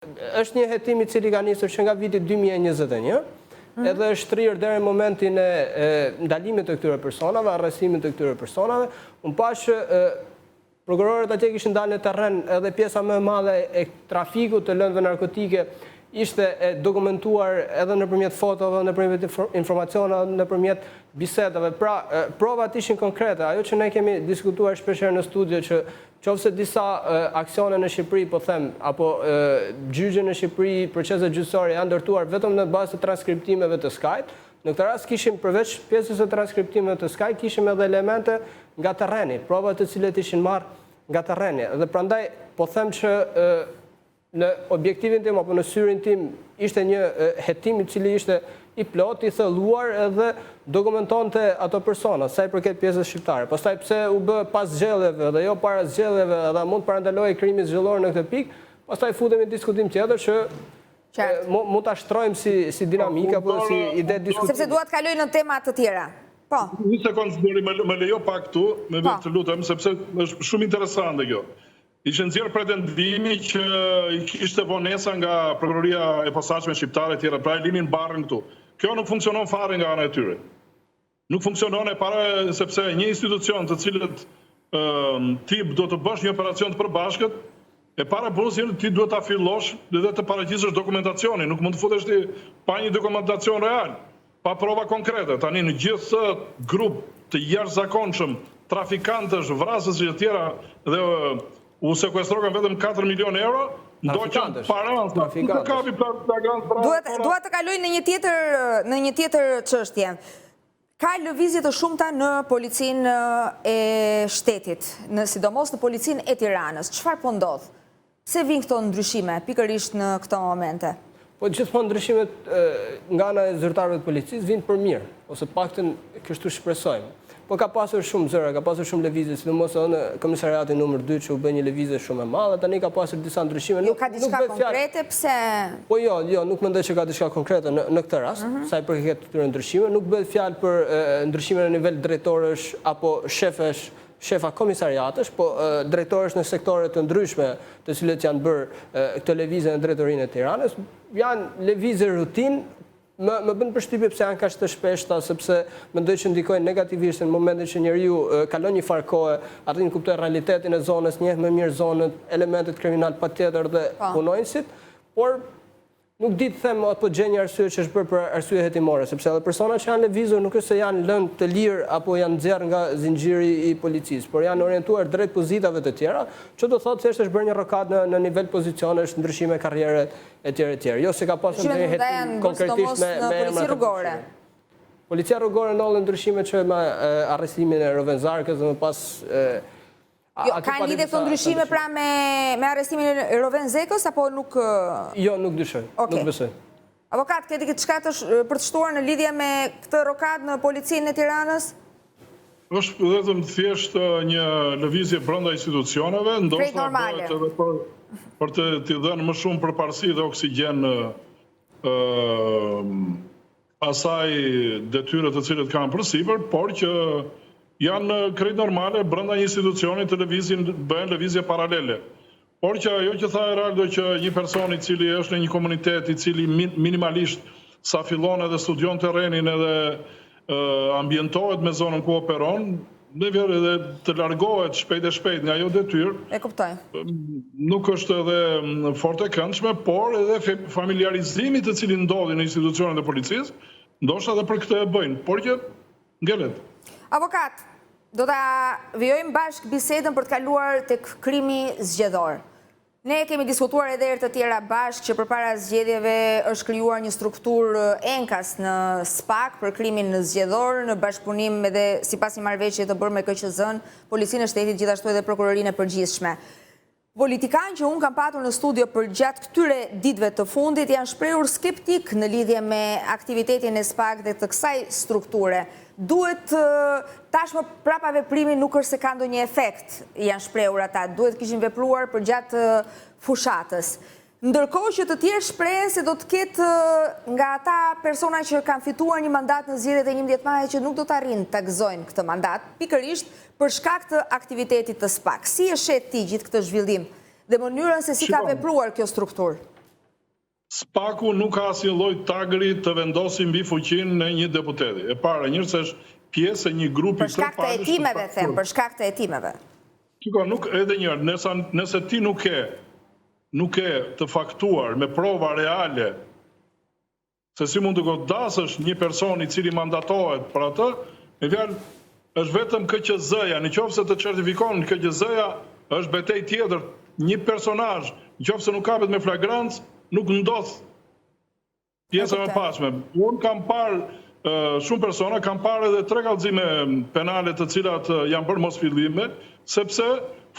është një hetim I cili ka nisur që nga viti 2021, edhe është shtrier deri në momentin e ndalimit të këtyre personave, arrestimit të këtyre personave. Unë pash prokurorët atje kishin dalë në terren edhe pjesa më e madhe e trafikut të lëndëve narkotike ishte dokumentuar edhe nëpërmjet fotove, nëpërmjet informacioneve, nëpërmjet bisedave. Pra, provat ishin konkrete. Ajo që ne kemi diskutuar shpeshherë në studio që qofse disa aksione në Shqipëri, po them, apo gjyqe në Shqipëri, proceset gjyqësore janë ndërtuar vetëm në bazë të transkriptimeve të Skype. Në këtë rast kishim përveç pjesës së transkriptimeve të Skype, kishim edhe elemente nga terreni, prova të cilet ishin marrë nga terreni. Dhe prandaj po them që në objektivin tim apo në syrin tim ishte një hetim I cili ishte I plot, I thelluar edhe dokumentonte ato persona, sa I përket pjesës shqiptare. Pastaj pse u bë pas zgjedhjeve dhe jo para zgjedhjeve dhe mund parandalojë krimi zgjedhor në këtë pikë, pastaj futemi në diskutim tjetër që mund ta shtrojmë si dinamika apo si ide diskutimi. Sepse dua të kaloj në tema të tjera. Po. Një sekondë deri më lejo pak këtu, me vetë të lutem, sepse është shumë interesante kjo. Ishte nxjerr pretendimi që I kishte vonesa nga prokuroria e posaçme shqiptare e tjera, pra e linin barrën këtu. Kjo nuk funksionon fare nga ana e tyre. Nuk funksionon sepse një institucion të cilët ti do të bësh një operacion të përbashkët, e para bursin ti duhet ta fillosh dhe të paraqisësh dokumentacionin, nuk mund të futesh ti pa një dokumentacion real, pa prova konkrete. Tani në gjithë grup të jashtëzakonshëm, trafikantësh, vrasësh e tjera dhe u sekuestrojnë vetëm 4 milion euro, ndoqën para. Dua të kaloj në një tjetër çështje. Ka lëvizje të shumta në policinë e shtetit, sidomos në policinë e Tiranës. Çfarë po ndodh? Pse vijnë këto ndryshime pikërisht në këto momente? Po gjithmonë ndryshimet nga ana e zyrtarëve të policisë vijnë për mirë, ose paktën kështu shpresojmë. Po ka pasur shumë zëra, ka pasur shumë lëvizje, sidomos edhe në komisariatin numër 2 që u bë një lëvizje shumë e madhe, tani ka pasur disa ndryshime. Jo ka diçka konkrete, pse? Po jo, nuk mendoj që ka diçka konkrete në këtë rast, sa I përket këtyre ndryshimeve, nuk bëhet fjalë për ndryshime në nivel drejtorësh apo shefa komisariatësh, po drejtorësh në sektore të ndryshme, të cilët janë bërë këtë lëvizje në drejtorinë e Tiranës, janë lëvizje rutinë. Më bën përshtypje pse janë kaq të shpeshta, sepse mendoj që ndikojnë negativisht në momentin që njeriu kalon një farë kohe, arrin të kuptojë realitetin e zonës, njeh më mirë zonën, elementet kriminal patjetër dhe punonjësit, por nuk di të them apo gjej një arsye që është bërë për arsye hetimore, sepse edhe personat që janë lëvizur nuk është se janë lënë të lirë apo janë nxjerrë nga zinxhiri I policisë, por janë orientuar drejt pozitave të tjera, që do thotë se është bërë një rokat në nivel pozicionesh, ndryshime karriere etj. Jo se ka pasur një hetim konkretisht me policia rrugore. Policia rrugore ndolli ndryshime që me arrestimin e Rovenzarkës dhe më pas Ka lidhje këto ndryshime pra me arrestimin e Rovenzekës apo nuk? Jo, nuk dyshoj, nuk besoj. Avokat, keni diçka për të shtuar në lidhje me këtë rokat në policinë e Tiranës? Është vetëm thjesht një lëvizje brenda institucioneve, ndoshta bëhet edhe për të dhënë më shumë përparësi dhe oksigjen asaj detyre të cilët kanë përsipër, por që janë krejt normale brenda një institucioni të bëhen lëvizje paralele. Por që ajo që tha Eraldo që një person I cili është në një komunitet I cili minimalisht sa fillon edhe studion terrenin edhe ambientohet me zonën ku operon, edhe të largohet shpejt nga ajo detyrë. E kuptoj. Nuk është edhe fort e këndshme, por edhe familiarizimi të cilin ndodhi në institucionet e policisë, ndoshta edhe për këtë e bëjnë, por që ngelet. Avokat, do ta vijojmë bashkë bisedën për të kaluar tek krimi zgjedhor. Ne kemi diskutuar edhe herë të tjera bashkë që përpara zgjedhjeve është krijuar një strukturë enkas në SPAK për krimin zgjedhor në bashkëpunim edhe sipas një marrëveshje të bërë me KQZ-n, Policinë e Shtetit, gjithashtu edhe Prokurorinë e Përgjithshme. Politikanë që unë kam patur në studio për gjatë këtyre ditëve të fundit janë shprehur skeptik në lidhje me aktivitetin e SPAK dhe të kësaj strukture. Duhet tashmë prapa veprimi nuk është se ka ndonjë efekt, janë shprehur ata, duhet kishin vepruar për gjatë fushatës. Ndërkohë që të tjerë shprehen se do të ketë nga ata persona që kanë fituar një mandat në zgjedhjet e 11 majit që nuk do të arrijnë ta gëzojnë këtë mandat, pikërisht për shkak të aktivitetit të SPAK. Si e shet ti gjithë këtë zhvillim dhe mënyrën se si ka vepruar kjo strukturë? Spaku nuk ka asnjë lloj tagri të vendosë mbi fuqinë në një deputeti. E para, njërës është pjesë e një grupi për shkak të hetimeve, them, për shkak të hetimeve. Shiko, nuk edhe njërë, nëse ti nuk e të faktuar me prova reale se si mund të godasësh një person i cili mandatohet për atë, me fjalë është vetëm KQZ-ja, në qoftë se të certifikon KQZ-ja, është betejë tjetër, një personazh, në qoftë se nuk kapet me flagrancë, nuk ndodh pjesa më pashme. Unë kam parë shumë persona, kam parë edhe 3 kallëzime penale të cilat janë bërë mos fillime, sepse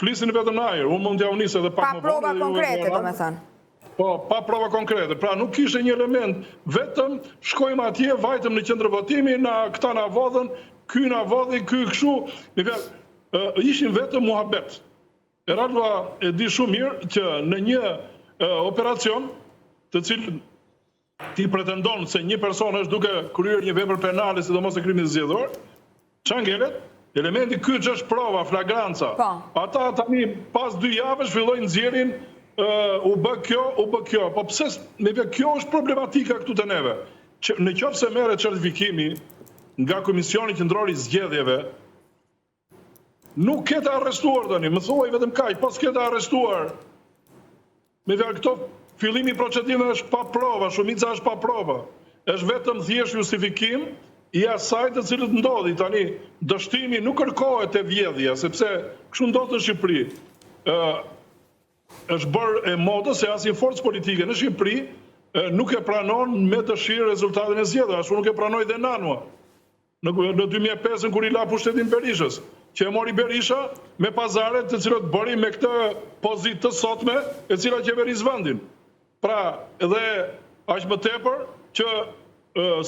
flisin vetëm në ajër. Unë mund t'ja unisë edhe pak më vonë. Pa prova konkrete, domethënë. Po, pa prova konkrete. Pra nuk kishte një element, vetëm shkojmë atje, vajtëm në qendër votimi, na këta na vodhën, ky na vodhi, ky kështu. Ishin vetëm muhabet. Radua e di shumë mirë që në një operacion të cilën ti pretendon se një person është duke kryer një vepër penale, sidomos e krimit zgjedhor, çfarë ngelet? Elementi kyç është prova, flagranca. Ata tani pas 2 javësh fillojnë nxjerrin u bë kjo. Po pse kjo është problematika këtu te neve? Në qoftë se merret certifikimi nga Komisioni Qendror i Zgjedhjeve, nuk ketë arrestuar tani, më thuaj vetëm kaq, po s'ketë arrestuar. Me fjalë këto fillimi i procedimeve është pa prova, shumica është pa prova. Është vetëm thjesht justifikim i asaj të cilët ndodhi tani. Dështimi nuk kërkohet te vjedhja, sepse kështu ndodh në Shqipëri. Është bërë e modës se asnjë forcë politike në Shqipëri nuk e pranon me dëshirë rezultatin e zgjedhjeve, ashtu nuk e pranoi dhe Nanua. Në 2005 kur i la pushtetin Berishës, që e mori Berisha me pazaret të cilët bëri me këtë pozitë të sotme e cila qeveris vendin. Pra, edhe aq më tepër që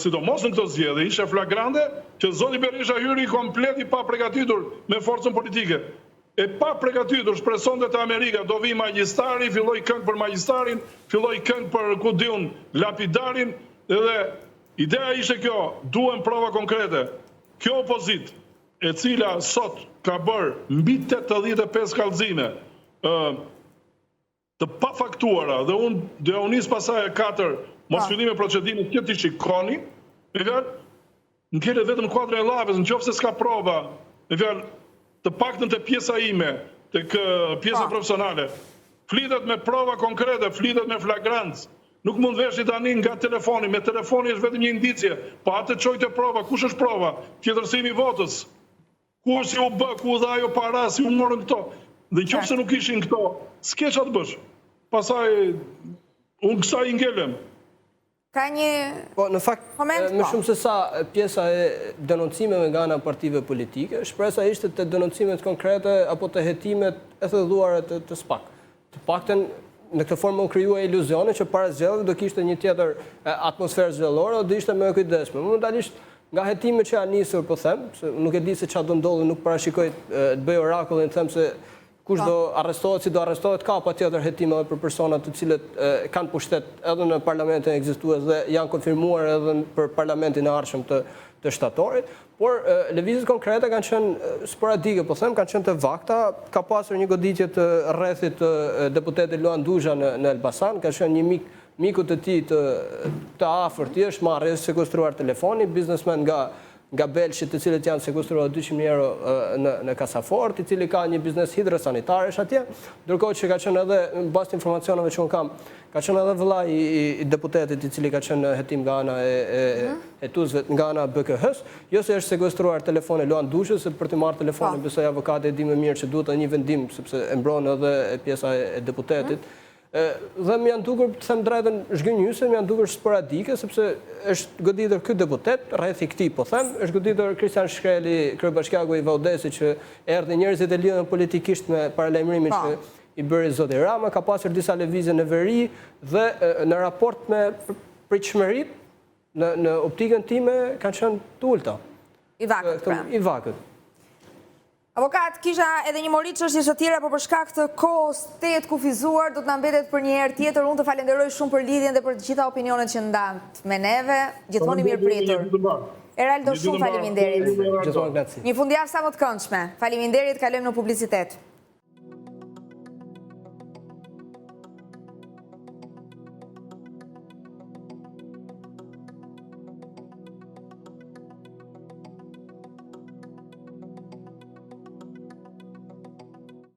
sidomos në këtë zgjedhje ishte flagrante që zoti Berisha hyri komplet i pa përgatitur me forcën politike. E pa përgatitur, shpresonte te Amerika do vi magjistari, filloi këngë për magjistarin, filloi këngë për ku diun lapidarin, edhe ideja ishte kjo, duhen prova konkrete. Kjo opozitë e cila sot ka bërë mbi 85 kallëzime të pa faktuara, dhe unë do unis pasaj e 4 mos fillime procedimit që t'i shikoni, në kere vetëm kuadrën e lavës, në qofë se s'ka prova, të paktën të pjesa ime, të pjesa profesionale, flitet me prova konkrete, flitet me flagrancë. Nuk mund veshti tani nga telefoni, me telefoni është vetëm një indicje, po atë çojtë prova, kush është prova? Tjetërsimi i votës. Ku si u bë, ku dha ajo para, si u morën këto. Dhe nëse nuk ishin këto, s'ke çfarë të bësh. Pastaj unë kësaj i ngelem. Ka një po në fakt më shumë se sa pjesa e denoncimeve nga ana partive politike, shpresa ishte te denoncimet konkrete apo te hetimet e thellëzuara të SPAK. Të paktën në këtë formë u krijua iluzione që para zgjedhjeve do kishte një tjetër atmosferë zgjedhore, do ishte më e kujdesshme. Momentalisht nga hetimet që janë nisur, po them, se nuk e di se çfarë do ndodhi, nuk parashikoj të bëj orakullin, them se kush do arrestohet, si do arrestohet, ka patjetër hetime edhe për persona të cilët kanë pushtet edhe në parlamentin ekzistues dhe janë konfirmuar edhe për parlamentin e ardhshëm të shtatorit, por lëvizjet konkrete kanë qenë sporadike, po them, kanë qenë të vakta. Ka pasur një goditje të rrethit të deputetit Luan Duzha në Elbasan, ka qenë një miku të tij të afërt, i është marrë, është sekustruar telefoni, biznesmen nga Belshit, të cilët janë sekustruar 200.000 euro në kasafort, i cili ka një biznes hidrosanitaresh atje, ndërkohë që ka qenë edhe, në bazë të informacioneve që unë kam, ka qenë edhe vëllai i deputetit i cili ka qenë hetim nga ana e hetuesve nga ana BKH-s, jo se është sekustruar telefoni Luan Dushës, se për të marrë telefonin besoj avokati e di më mirë që duhet një vendim, sepse e mbron edhe pjesa e deputetit. Dhe më janë dukur, të them drejtën, zhgënjyse, më janë dukur sporadike, sepse është goditur ky deputet, rreth i këtij, po them, është goditur Kristian Shkreli, kryebashkiaku i Vaudesit, që erdhi njerëzit e lidhën politikisht me paralajmërimin që i bëri zoti Rama, ka pasur disa lëvizje në veri dhe në raport me pritshmëritë, në optikën time kanë qenë të ulta. I vakët, pra. I vakët. Avokat, kisha edhe një mori çështje të tjera, por për shkak të kohës të kufizuar, do të na mbetet për një herë tjetër. Unë të falenderoj shumë për lidhjen dhe për të gjitha opinionet që ndan me neve. Gjithmonë i mirëpritur. Eraldo, shumë faleminderit. Gjithmonë graci. Një fundjavë sa më të këndshme. Faleminderit, kalojmë në publicitet.